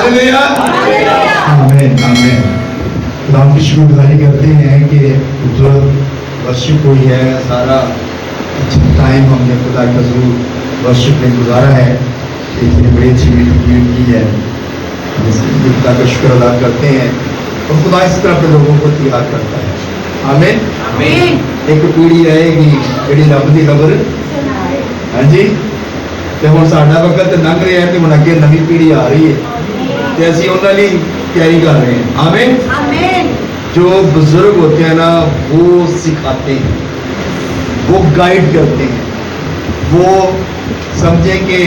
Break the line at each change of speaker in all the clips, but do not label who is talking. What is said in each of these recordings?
Hallelujah, आमीन आमीन। खुदा की शुक्रगुजारी करते हैं कि जो वर्शिप हुई है, सारा अच्छा टाइम हमने खुदा का जरूर वर्शिप में गुजारा है, इतनी बड़ी अच्छी मीटिंग की है, जिसकी खुदा का शुक्र अदा करते हैं और खुदा इस तरह के लोगों को तैयार करता है। आमीन आमीन। एक पीढ़ी आएगी ਜਿਹੜੀ ਰੱਬ ਦੀ ਖਬਰ ਹਾਂਜੀ ਤੇ ਹੁਣ ਸਾਡਾ ਵਕਤ ਲੰਘ ਰਿਹਾ ਤੇ ਹੁਣ ਅੱਗੇ ਨਵੀਂ ਪੀੜ੍ਹੀ ਆ ਰਹੀ ਹੈ ਤੇ ਅਸੀਂ ਉਹਨਾਂ ਲਈ ਤਿਆਰੀ कर रहे हैं। आमीन आमीन। जो बुजुर्ग होते हैं ना वो सिखाते हैं, वो गाइड करते हैं, वो समझे कि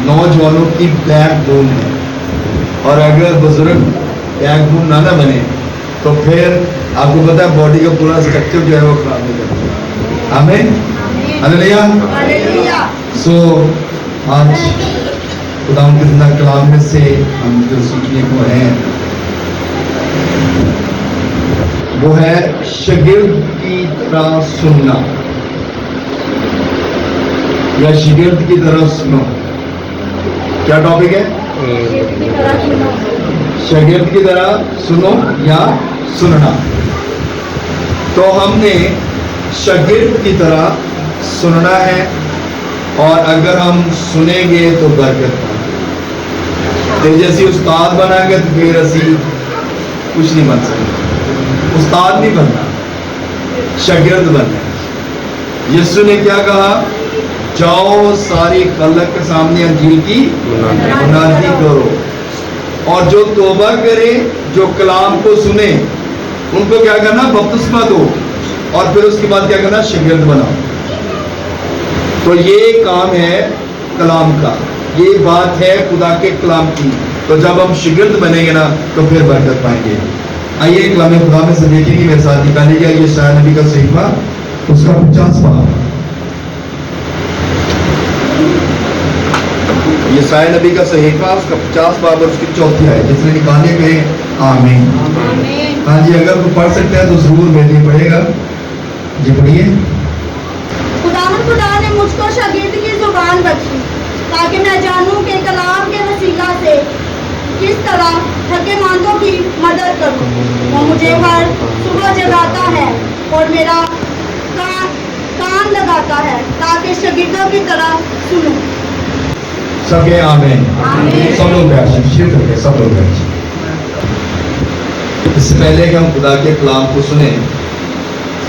नौजवानों की बैकबोन है और अगर बुजुर्ग बैकबोन ना बने तो फिर आपको पता है बॉडी का पूरा स्ट्रक्चर जो है वो खराब हो जाता है। आमीन हालेलुया हालेलुया। सो आज खुदा के जिंदा कलाम में से हम जो सीखने को हैं वो है शागिर्द की तरह सुनना या शागिर्द की तरह सुनो। क्या टॉपिक है? शागिर्द की तरह सुनो या सुनना। तो हमने शागिर्द की तरह सुनना है और अगर हम सुनेंगे तो बरकत तो जैसे उस्ताद बनाएंगे तो फिर असी कुछ नहीं बन सकते। उस्ताद नहीं बनना, शागिर्द बनना। यीशु ने क्या कहा? जाओ सारी खलक के सामने अंजील की मुनादी करो और जो तौबा करे, जो कलाम को सुने, उनको क्या करना? बपतिस्मा दो और फिर उसके बाद क्या करना? शागिर्द बनाओ। तो ये काम है कलाम का, ये बात है खुदा के कलाम की। तो जब हम शागिर्द बनेंगे ना तो फिर बरकत पाएंगे। आइए कलाम खुदा में से देखेंगे, मेरे साथ निकालिएगा ये शायद नबी का सहीफा उसका 50वां, ये शायद नबी का सहीफा उसका 50वां और उसकी 4थी आयत, जिसने निकाले गए आमीन। हाँ जी, अगर कोई पढ़ सकते हैं तो जरूर मेरे लिए पढ़ेगा जी, पढ़िए।
खुदा ने मुझको शागिर्द की जुबान बख्शी ताकि मैं जानूं कि कलाम के वसीला से किस तरह थकेमांदों की मदद करूं। वो मुझे हर सुबह जगाता है और मेरा कान लगाता है ताकि शागिर्दों की तरह सुनूं।
सबके आमीन। सब लोग बैठ शेयर करके सब लोग बैठ। इससे पहले कि हम खुदा के कलाम को सुने,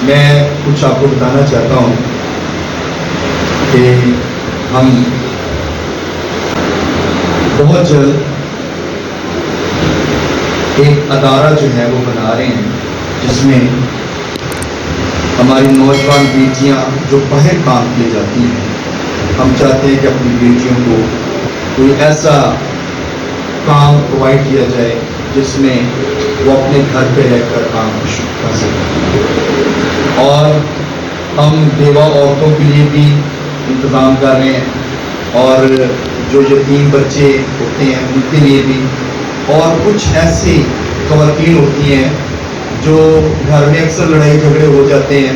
मैं कुछ आपको बताना चाहता हूँ कि हम बहुत जल्द एक अदारा जो है वो बना रहे हैं जिसमें हमारी नौजवान बेटियां जो बाहर काम किए जाती हैं, हम चाहते हैं कि अपनी बेटियों को कोई ऐसा काम प्रोवाइड किया जाए जिसमें वो अपने घर पे रहकर काम कर सकें। और हम बेवा औरतों के लिए भी इंतज़ाम कर रहे हैं और जो यतीम बच्चे होते हैं उनके लिए भी, और कुछ ऐसी ख़वातीन होती हैं जो घर में अक्सर लड़ाई झगड़े हो जाते हैं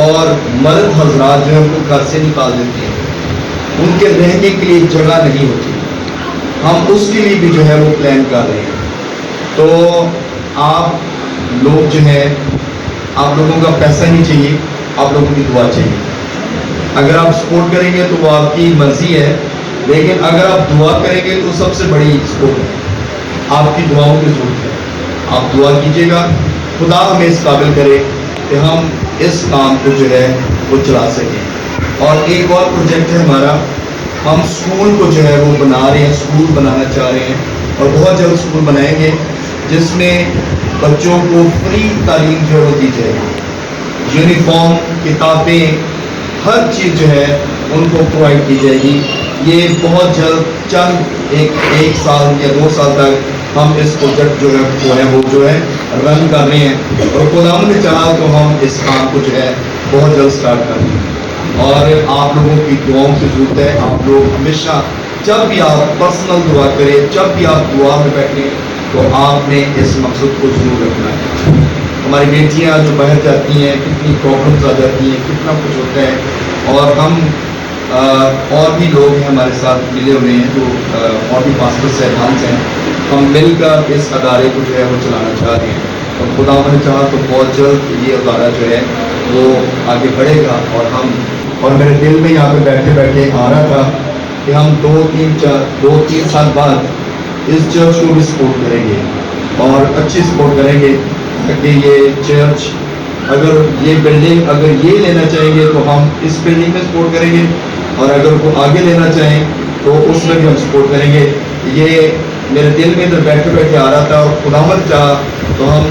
और मर्द हजरात जो है उनको घर से निकाल देते हैं, उनके रहने के लिए जगह नहीं होती। हम उसके लिए भी जो है वो प्लान कर रहे हैं। तो आप लोग जो है, आप लोगों का पैसा नहीं चाहिए, आप लोगों की दुआ चाहिए। अगर आप सपोर्ट करेंगे तो वो आपकी मर्जी है, लेकिन अगर आप दुआ करेंगे तो सबसे बड़ी सपोर्ट है। आपकी दुआओं की जरूरत है, आप दुआ कीजिएगा, खुदा हमें इस काबिल करे कि हम इस काम को जो है वो चला सकें। और एक और प्रोजेक्ट है हमारा, हम स्कूल को जो है वो बना रहे हैं, स्कूल बनाना चाह रहे हैं और बहुत जल्द स्कूल बनाएंगे जिसमें बच्चों को फ्री तालीम जो है वो दी जाएगी। यूनिफॉर्म, किताबें, हर चीज़ जो है उनको प्रोवाइड की जाएगी। ये बहुत जल्द चंद एक साल या 2 साल तक हम इस प्रोजेक्ट जो है वो जो है रन कर रहे हैं और खुदा ने चाहा तो हम इस काम को जो है बहुत जल्द स्टार्ट कर देंगे। और आप लोगों की दुआओं की जरूरत है। आप लोग हमेशा जब भी आप पर्सनल दुआ करें, जब भी आप दुआ में बैठें, तो आपने इस मकसद को जरूर रखना है। हमारी बेटियां जो बाहर जाती हैं, कितनी प्रॉब्लम्स आ जाती हैं, कितना कुछ होता है, और हम और भी लोग हैं हमारे साथ मिले हुए हैं जो और भी पास्टर साहबान हैं, ہم مل کر اس ادارے کو جو ہے وہ چلانا چاہ رہے ہیں، اور خدا نے چاہا تو بہت جلد یہ ادارہ جو ہے وہ آگے بڑھے گا، اور میرے دل میں یہاں پہ بیٹھے بیٹھے آ رہا تھا کہ ہم دو تین سال بعد اس چرچ کو بھی سپورٹ کریں گے اور اچھی سپورٹ کریں گے، تاکہ یہ چرچ اگر یہ بلڈنگ اگر یہ لینا چاہیں گے تو ہم اس بلڈنگ میں سپورٹ کریں گے، اور اگر وہ آگے لینا چاہیں تو اس میں بھی ہم سپورٹ کریں گے۔ یہ میرے دل میں ادھر بیٹھے بیٹھے آ رہا تھا، اور خداوند چاہا تو ہم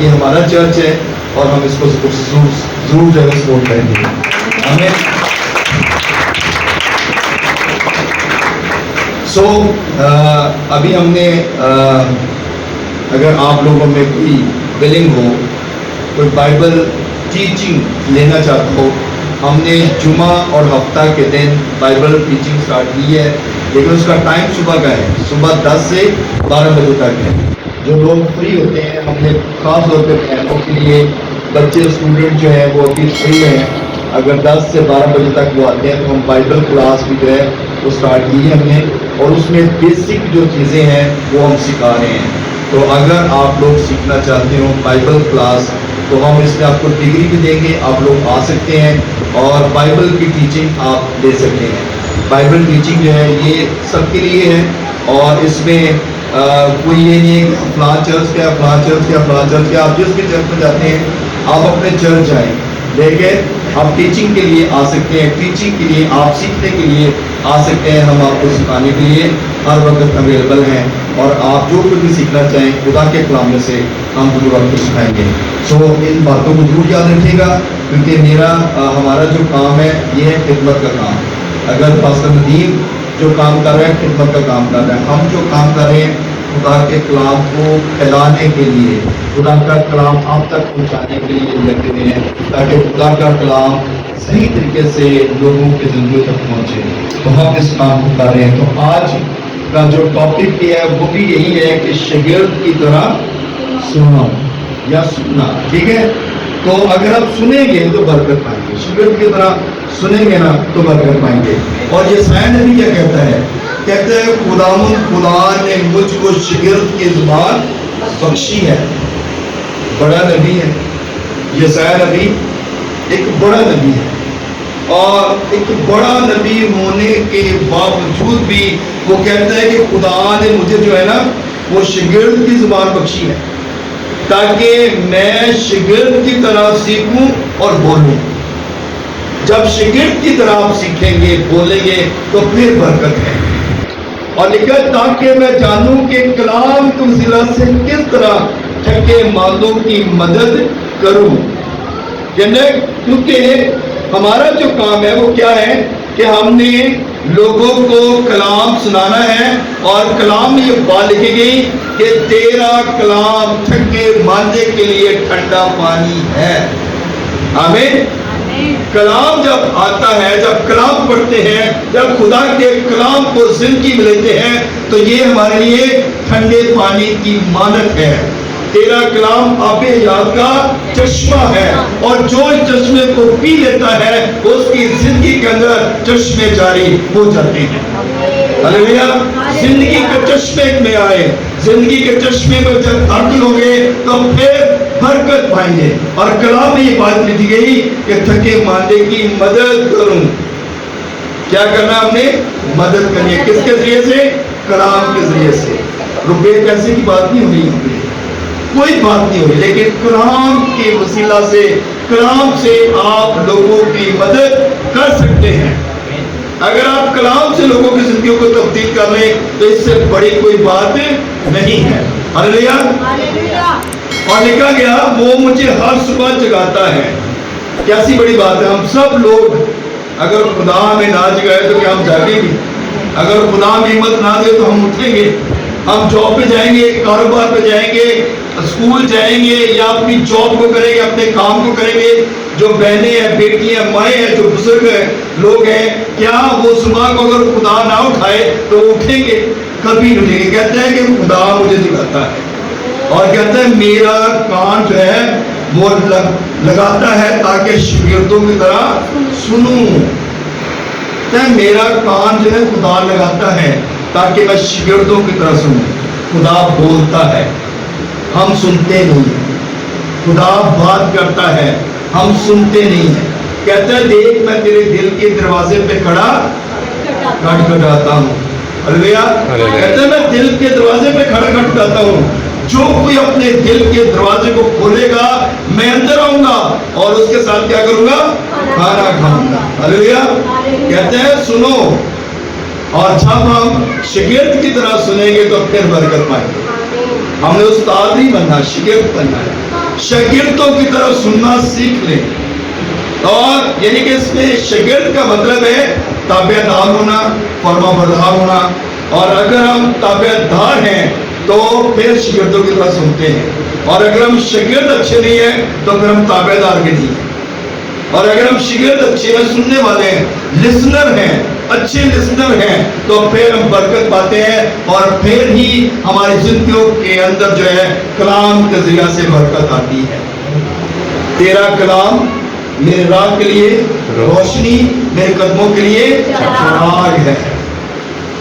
یہ ہمارا چرچ ہے اور ہم اس کو ضرور جو ہے سپورٹ کریں گے۔ آمین۔ ابھی ہم نے اگر آپ لوگوں میں کوئی ویلنگ ہو، کوئی بائبل ٹیچنگ لینا چاہتا ہو، ہم نے جمعہ اور ہفتہ کے دن بائبل ٹیچنگ سٹارٹ کی ہے، لیکن اس کا ٹائم صبح کا ہے، صبح 10 سے 12 بجے تک ہے۔ جو لوگ فری ہوتے ہیں، ہم نے خاص طور پہ بہنوں کے لیے، بچے اسٹوڈنٹ جو ہیں وہ ابھی فری ہیں، اگر 10 سے 12 بجے تک وہ آتے ہیں تو ہم بائبل کلاس بھی جو ہے وہ سٹارٹ کی ہے ہم نے، اور اس میں بیسک جو چیزیں ہیں وہ ہم سکھا رہے ہیں۔ تو اگر آپ لوگ سیکھنا چاہتے ہو بائبل کلاس، تو ہم اس میں آپ کو ڈگری بھی دیں گے، آپ لوگ آ سکتے ہیں اور بائبل کی ٹیچنگ آپ لے سکتے ہیں۔ بائبل ٹیچنگ جو ہے یہ سب کے لیے ہے، اور اس میں کوئی یہ نہیں ہے کہ فلاں چرچ کیا فلاں چرچ کیا فلاں چرچ کیا، آپ جس بھی چرچ میں جاتے ہیں آپ اپنے چرچ جائیں، لیکن آپ ٹیچنگ کے لیے آ سکتے ہیں، ٹیچنگ کے لیے آپ سیکھنے کے لیے آ سکتے ہیں، ہم آپ کو سکھانے کے لیے ہر وقت اویلیبل ہیں، اور آپ جو کچھ بھی سیکھنا چاہیں خدا کے کلام میں سے ہم ضرور آپ کو سکھائیں گے۔ ان باتوں کو ضرور یاد رکھیے گا، کیونکہ ہمارا جو کام ہے یہ ہے خدمت کا کام۔ اگر پاسٹر ندیم جو کام کر رہے ہیں خدمت کا کام کر رہے ہیں، ہم جو کام کر رہے ہیں خدا کے کلام کو پھیلانے کے لیے، خدا کا کلام آپ تک پہنچانے کے لیے لگے ہوئے ہیں، تاکہ خدا کا کلام صحیح طریقے سے لوگوں کے زندگیوں تک پہنچے، تو ہم اس کام کو کر رہے ہیں۔ تو آج کا جو ٹاپک ہے وہ بھی یہی ہے کہ شاگرد کی طرح سننا یا سننا، ٹھیک ہے؟ تو اگر آپ سنیں گے تو برکت پائیں گے، شاگرد کی طرح سنیں گے نا تو برکت پائیں گے۔ اور یہ سائن نبی کیا کہتا ہے؟ کہتے ہیں خدا نے مجھ کو شاگرد کی زبان بخشی ہے۔ بڑا نبی ہے یہ سائن نبی، ایک بڑا نبی ہے، اور ایک بڑا نبی ہونے کے باوجود بھی وہ کہتا ہے کہ خدا نے مجھے جو ہے نا وہ شاگرد کی زبان بخشی ہے، تاکہ میں شاگرد کی طرح سیکھوں اور بولوں۔ جب شاگرد کی طرح آپ سیکھیں گے بولیں گے تو پھر برکت ہے۔ اور لکھا تاکہ میں جانوں کہ کلام کے وسیلہ سے کس طرح تھکے ماندوں کی مدد کروں، کیونکہ ہمارا جو کام ہے وہ کیا ہے کہ ہم نے لوگوں کو کلام سنانا ہے، اور کلام میں یہ بات لکھی گئی کہ تیرا کلام تھکے ماندے کے لیے ٹھنڈا پانی ہے۔ آمین۔ کلام جب آتا ہے، جب کلام پڑھتے ہیں، جب خدا کے کلام کو زندگی میں لیتے ہیں تو یہ ہمارے لیے ٹھنڈے پانی کی مانند ہے۔ تیرا کلام آب حیات کا چشمہ ہے، اور جو اس چشمے کو پی لیتا ہے اس کی زندگی کے اندر چشمے جاری ہو جاتے ہیں۔ ہلیلویا۔ زندگی کے چشمے میں آئے، زندگی کے چشمے میں جب داخل ہوں گے تو پھر برکت پائیں گے۔ اور کلام میں یہ بات لکھی گئی کہ تھکے ماندے کی مدد کروں۔ کیا کرنا ہم نے؟ مدد کرنی ہے۔ کس کے ذریعے سے؟ کلام کے ذریعے سے۔ روپے پیسے کی بات نہیں ہو رہی ہوں گی، کوئی بات نہیں ہوئی، لیکن کلام کے وسیلہ سے، کلام سے آپ لوگوں کی مدد کر سکتے ہیں۔ اگر آپ کلام سے لوگوں کی زندگیوں کو تبدیل کر لیں تو اس سے بڑی کوئی بات نہیں ہے۔ ہلیلویا۔ اور لکھا گیا وہ مجھے ہر صبح جگاتا ہے۔ کیسی بڑی بات ہے۔ ہم سب لوگ اگر خدا ہمیں نہ جگائے تو کیا ہم جاگیں گے؟ اگر خدا ہمیں ہمت نہ دے تو ہم اٹھیں گے؟ ہم جاب پہ جائیں گے، کاروبار پہ جائیں گے، اسکول جائیں گے، یا اپنی جاب کو کریں گے، اپنے کام کو کریں گے۔ جو بہنیں ہیں، بیٹیاں، مائیں ہیں، جو بزرگ ہیں، لوگ ہیں، کیا وہ صبح کو اگر خدا نہ اٹھائے تو وہ اٹھیں گے؟ کبھی نہیں اٹھیں گے۔ کہتے ہیں کہ خدا مجھے جگاتا ہے، اور کہتا ہے میرا کان جو ہے وہ لگاتا ہے تاکہ شاگردوں کی طرح سنوں۔ میرا کان جو ہے خدا لگاتا ہے تاکہ میں شاگردوں کی طرح سنوں۔ खुदा बोलता है, हम सुनते नहीं हैं। खुदा बात करता है, हम सुनते नहीं हैं। कहता है देख मैं तेरे दिल के दरवाजे पे खड़ा खटखटाता हूँ। हालेलुया। कहता है मैं दिल के दरवाजे पे खड़ा खटखटाता हूँ, जो कोई अपने दिल के दरवाजे को खोलेगा मैं अंदर आऊंगा और उसके साथ क्या करूंगा, खाना खाऊंगा। हालेलुया। कहते हैं सुनो, और जब हम शागिर्द की तरह सुनेंगे तो फिर बरकत पाएंगे। हमने उस्ताद नहीं बनना, शागिर्द बनना है। शागिर्दों की तरह सुनना सीख लें। और यानी कि इसमें शागिर्द का मतलब है ताबेदार होना, फरमाबरदार होना। और अगर हम ताबेदार हैं तो फिर शागिर्दों की तरह सुनते हैं, और अगर हम शागिर्द अच्छे नहीं हैं तो फिर हम ताबेदार के नहीं हैं। और अगर हम शागिर्द अच्छे हैं, सुनने वाले हैं, लिसनर हैं, अच्छे लिसनर हैं, तो फिर हम बरकत पाते हैं और फिर ही हमारी जिंदगियों के अंदर जो है कलाम के जरिया से बरकत आती है। तेरा कलाम मेरे राह के लिए रोशनी, मेरे कदमों के लिए चराग है।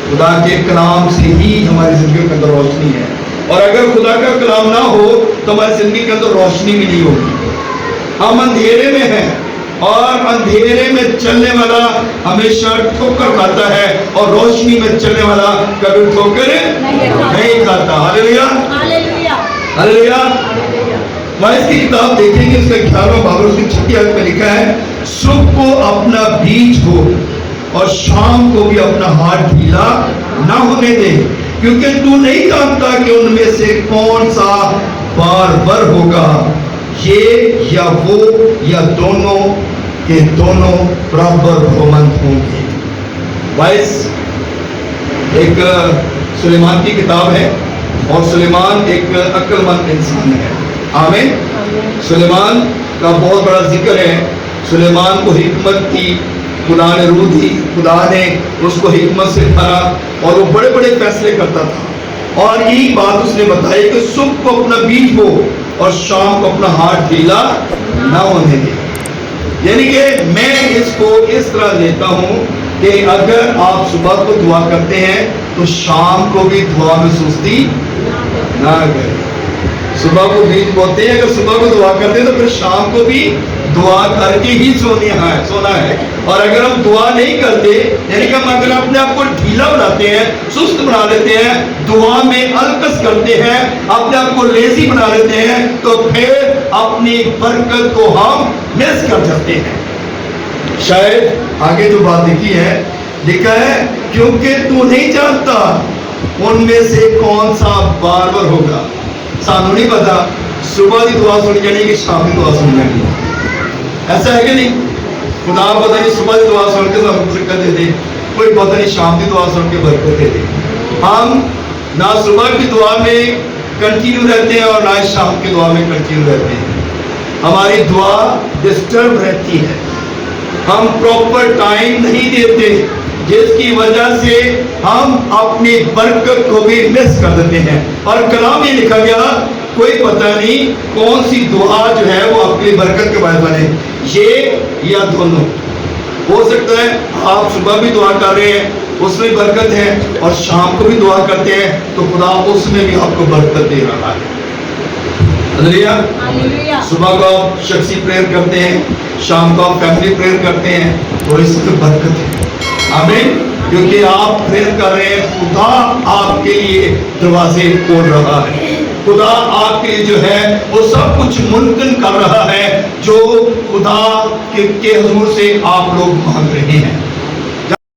खुदा के कलाम से ही हमारी जिंदगी के अंदर रोशनी है, और अगर खुदा का कलाम ना हो तो हमारी जिंदगी के अंदर रोशनी भी नहीं होगी। हम अंधेरे में हैं, और अंधेरे में चलने वाला हमेशा ठोकर खाता है, और रोशनी में चलने वाला कभी ठोकर नहीं खाता। Hallelujah, hallelujah. वहाँ इसकी किताब देखेंगे, उसका 11वां बाब उसकी 6वीं आयत में लिखा है, सुबह को अपना बीज हो और शाम को भी अपना हाथ ढीला ना होने दे, क्योंकि तू नहीं जानता कि उनमें से कौन सा बार होगा, ये या वो या दोनों के दोनों बराबर बहुमंत होंगे। वाइस एक सुलेमान की किताब है, और सुलेमान एक अक्लमंद इंसान है। आमीन। सुलेमान का बहुत बड़ा जिक्र है। सुलेमान को हिकमत थी, खुदा ने रूह दी, खुदा ने उसको हिकमत से भरा, और वो बड़े बड़े फैसले करता था। और यही बात उसने बताई कि सुबह को अपना बीज बो और शाम को अपना हाथ ढीला ना होने दे। यानी कि मैं इसको इस तरह लेता हूँ कि अगर आप सुबह को दुआ करते हैं तो शाम को भी दुआ में सुस्ती ना करें। सुबह को बीज बोते हैं, अगर सुबह को दुआ करते हैं तो फिर शाम को भी दुआ करके ही सोना है। और अगर हम दुआ नहीं करते, यानी कि हम अगर अपने आप को ढीला बनाते हैं, सुस्त बना लेते हैं, दुआ में अलकस करते हैं, अपने आप को लेजी बना लेते हैं, तो फिर अपनी बरकत को हम मिस कर जाते हैं। शायद आगे जो बात लिखी है, लिखा है क्योंकि तू नहीं जानता उनमें से कौन सा बार होगा। सानू नहीं पता सुबह की दुआ सुन जानी कि शाम की दुआ सुन जानी, ऐसा है कि नहीं? खुदा पता नहीं सुबह की दुआ सुन के सब बरकत दे दे, कोई पता नहीं शाम की दुआ सुन के बरकत दे दे। हम ना सुबह की दुआ में कंटिन्यू रहते हैं और ना शाम की दुआ में कंटिन्यू रहते हैं। हमारी दुआ डिस्टर्ब रहती है, हम प्रॉपर टाइम नहीं देते, जिसकी वजह से हम अपनी बरकत को भी मिस कर देते हैं। और कलाम में लिखा गया, कोई पता नहीं कौन सी दुआ जो है वो अपनी बरकत के बारे बने, ये या दोनों। हो सकता है आप सुबह भी दुआ कर रहे हैं, उसमें बरकत है, और शाम को भी दुआ करते हैं तो खुदा उसमें भी आपको बरकत दे रहा है। हालेलुया। सुबह को आप शख्सी प्रेयर करते हैं, शाम को आप फैमिली प्रेयर करते हैं, तो इसमें बरकत है। आमीन। क्योंकि आप प्रेयर कर रहे हैं, खुदा आपके लिए दरवाजे खोल रहा है, खुदा आपके लिए जो है वो सब कुछ मुमकिन कर रहा है जो खुदा के हुजूर से आप लोग मांग रहे हैं।